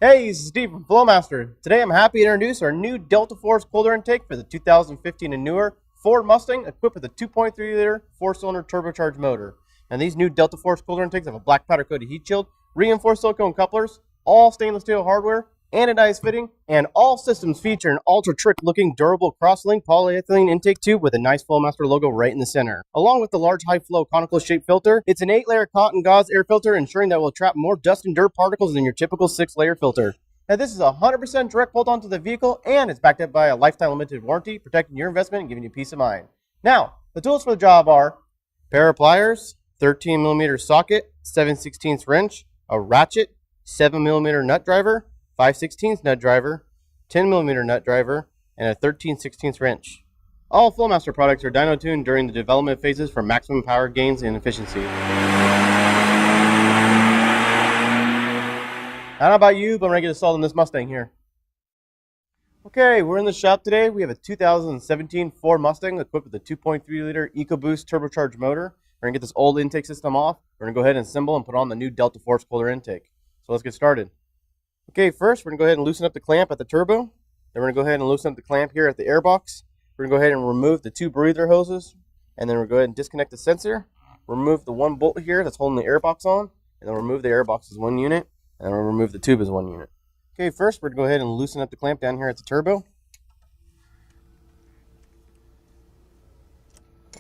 Hey, this is Steve from Flowmaster. Today I'm happy to introduce our new Delta Force cooler intake for the 2015 and newer Ford Mustang equipped with a 2.3-liter four-cylinder turbocharged motor. And these new Delta Force cooler intakes have a black powder coated heat shield, reinforced silicone couplers, all stainless steel hardware, anodized fitting, and all systems feature an ultra-trick looking durable cross-linked polyethylene intake tube with a nice Flowmaster logo right in the center. Along with the large high-flow conical shaped filter, it's an 8-layer cotton gauze air filter ensuring that it will trap more dust and dirt particles than your typical 6-layer filter. Now this is a 100% direct bolt onto the vehicle and it's backed up by a lifetime limited warranty protecting your investment and giving you peace of mind. Now, the tools for the job are pair of pliers, 13mm socket, 7/16 wrench, a ratchet, 7mm nut driver, 5/16 nut driver, 10mm nut driver, and a 13/16 wrench. All Flowmaster products are dyno tuned during the development phases for maximum power gains and efficiency. I don't know about you, but I'm ready to get installed in this Mustang here. Okay, we're in the shop today. We have a 2017 Ford Mustang equipped with a 2.3-liter EcoBoost turbocharged motor. We're going to get this old intake system off. We're going to go ahead and assemble and put on the new Delta Force cooler intake. So let's get started. Okay, first we're going to go ahead and loosen up the clamp at the turbo. Then we're going to go ahead and loosen up the clamp here at the airbox. We're going to go ahead and remove the two breather hoses. And then we're going to go ahead and disconnect the sensor. Remove the one bolt here that's holding the airbox on. And then remove the airbox as one unit. And then we'll remove the tube as one unit. Okay, first we're going to go ahead and loosen up the clamp down here at the turbo.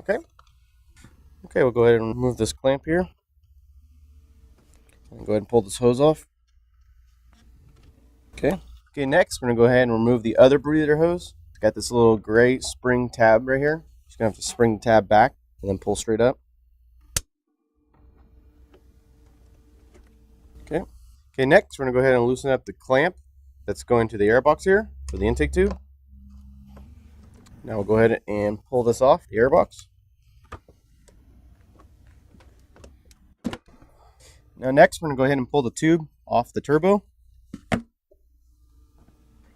Okay, we'll go ahead and remove this clamp here. And go ahead and pull this hose off. Okay, next we're going to go ahead and remove the other breather hose. It's got this little gray spring tab right here. Just going to have to spring the tab back and then pull straight up. Okay, next we're going to go ahead and loosen up the clamp that's going to the airbox here for the intake tube. Now we'll go ahead and pull this off the airbox. Now next we're going to go ahead and pull the tube off the turbo.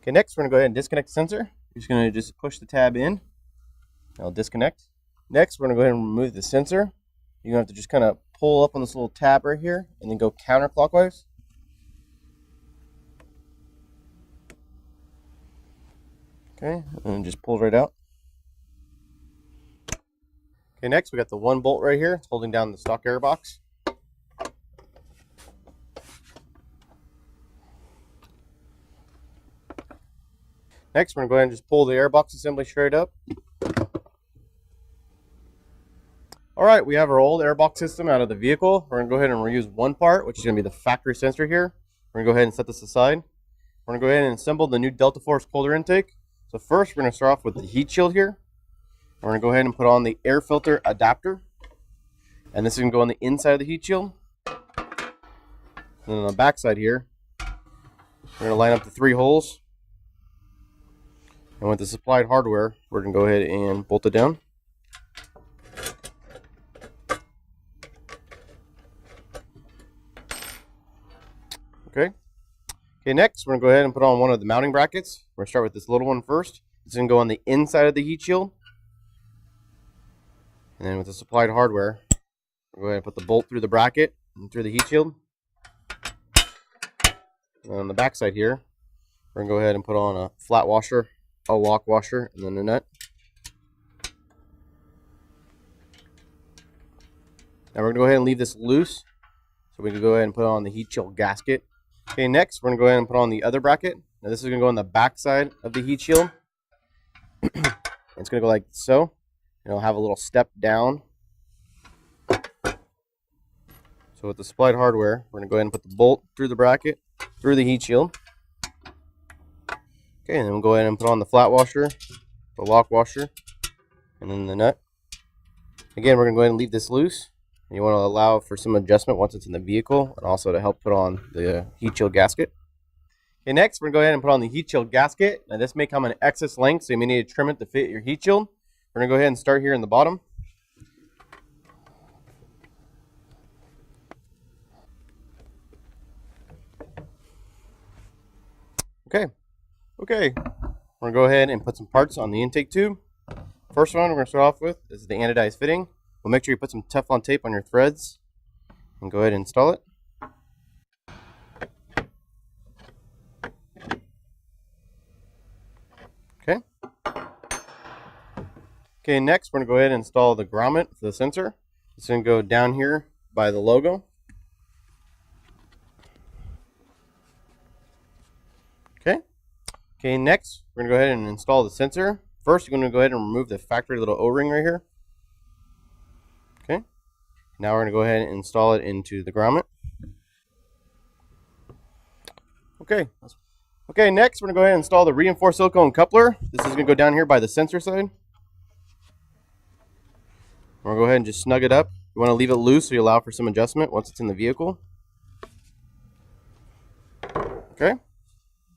Okay, next we're going to go ahead and disconnect the sensor. You're just going to push the tab in. It'll disconnect. Next we're going to go ahead and remove the sensor. You're going to have to just kind of pull up on this little tab right here and then go counterclockwise. Okay, and just pull right out. Okay, next we got the one bolt right here. It's holding down the stock airbox. Next, we're going to go ahead and just pull the airbox assembly straight up. Alright, we have our old airbox system out of the vehicle. We're going to go ahead and reuse one part, which is going to be the factory sensor here. We're going to go ahead and set this aside. We're going to go ahead and assemble the new Delta Force cooler intake. So first, we're going to start off with the heat shield here. We're going to go ahead and put on the air filter adapter. And this is going to go on the inside of the heat shield. And then on the back side here, we're going to line up the 3 holes. And with the supplied hardware, we're going to go ahead and bolt it down. Okay, next we're going to go ahead and put on one of the mounting brackets. We're going to start with this little one first. It's going to go on the inside of the heat shield. And then with the supplied hardware, we're going to put the bolt through the bracket and through the heat shield. And on the back side here, we're going to go ahead and put on a flat washer, a lock washer, and then a nut. Now we're going to go ahead and leave this loose so we can go ahead and put on the heat shield gasket. Okay, next we're going to go ahead and put on the other bracket. Now this is going to go on the back side of the heat shield. It's going to go like so. And it'll have a little step down. So with the supplied hardware, we're going to go ahead and put the bolt through the bracket, through the heat shield. Okay, and then we'll go ahead and put on the flat washer, the lock washer, and then the nut. Again, we're going to go ahead and leave this loose. And you want to allow for some adjustment once it's in the vehicle, and also to help put on the heat shield gasket. Okay, next we're going to go ahead and put on the heat shield gasket. Now this may come in excess length, so you may need to trim it to fit your heat shield. We're going to go ahead and start here in the bottom. Okay. We're going to go ahead and put some parts on the intake tube. First one we're going to start off with is the anodized fitting. We'll make sure you put some Teflon tape on your threads and go ahead and install it. Okay, next we're going to go ahead and install the grommet for the sensor. It's going to go down here by the logo. Okay, next we're going to go ahead and install the sensor. First, you're going to go ahead and remove the factory little O-ring right here. Okay, now we're going to go ahead and install it into the grommet. Okay, next we're going to go ahead and install the reinforced silicone coupler. This is going to go down here by the sensor side. We're going to go ahead and just snug it up. You want to leave it loose so you allow for some adjustment once it's in the vehicle. Okay.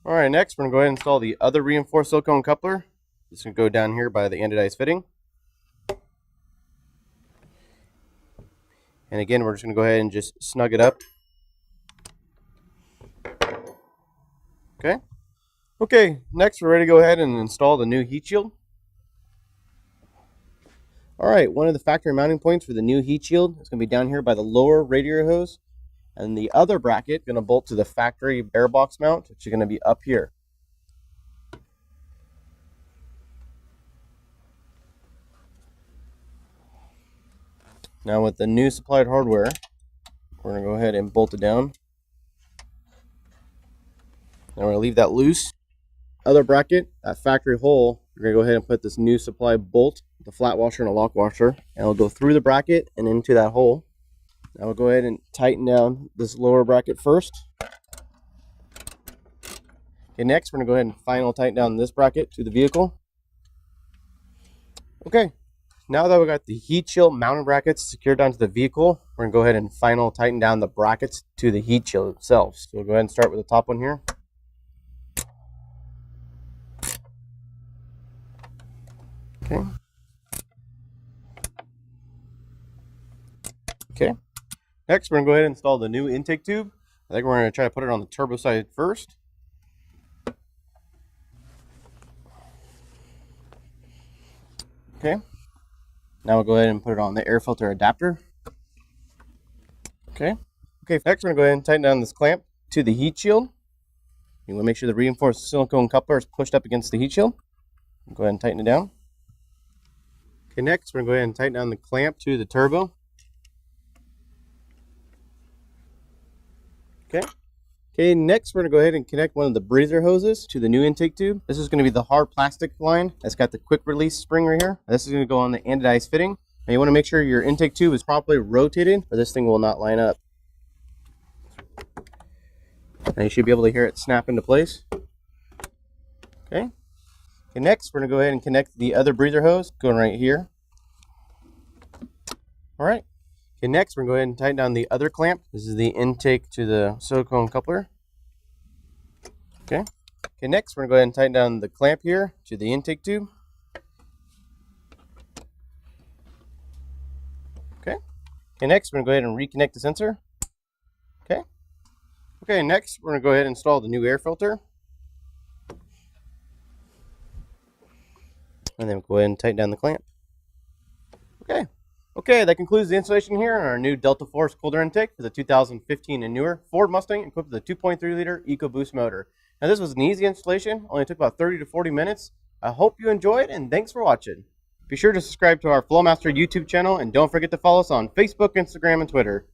All right, next we're going to go ahead and install the other reinforced silicone coupler. This is going to go down here by the anodized fitting. And again, we're just going to go ahead and just snug it up. Okay, next we're ready to go ahead and install the new heat shield. All right, one of the factory mounting points for the new heat shield is going to be down here by the lower radiator hose. And the other bracket is going to bolt to the factory air box mount, which is going to be up here. Now with the new supplied hardware, we're going to go ahead and bolt it down. Now we're going to leave that loose. Other bracket, that factory hole, we're going to go ahead and put this new supply bolt, the flat washer and a lock washer, and it'll go through the bracket and into that hole. Now we'll go ahead and tighten down this lower bracket first. Okay, next we're going to go ahead and final tighten down this bracket to the vehicle. Okay, now that we got the heat shield mounting brackets secured down to the vehicle, we're going to go ahead and final tighten down the brackets to the heat shield itself. So we'll go ahead and start with the top one here. Okay. Next, we're going to go ahead and install the new intake tube. I think we're going to try to put it on the turbo side first. Okay. Now we'll go ahead and put it on the air filter adapter. Okay. Next, we're going to go ahead and tighten down this clamp to the heat shield. You want to make sure the reinforced silicone coupler is pushed up against the heat shield. Go ahead and tighten it down. Okay, next, we're going to go ahead and tighten down the clamp to the turbo. Okay, next we're going to go ahead and connect one of the breather hoses to the new intake tube. This is going to be the hard plastic line that's got the quick release spring right here. This is going to go on the anodized fitting. And you want to make sure your intake tube is properly rotated or this thing will not line up. And you should be able to hear it snap into place. Okay, next we're going to go ahead and connect the other breather hose going right here. All right. Okay, next we're going to go ahead and tighten down the other clamp. This is the intake to the silicone coupler. Okay, next we're going to go ahead and tighten down the clamp here to the intake tube. Okay, next we're going to go ahead and reconnect the sensor. Okay, next we're going to go ahead and install the new air filter. And then we'll go ahead and tighten down the clamp. Okay, that concludes the installation here on our new Delta Force cold air intake for the 2015 and newer Ford Mustang equipped with a 2.3 liter EcoBoost motor. Now this was an easy installation, only took about 30 to 40 minutes. I hope you enjoyed and thanks for watching. Be sure to subscribe to our Flowmaster YouTube channel and don't forget to follow us on Facebook, Instagram, and Twitter.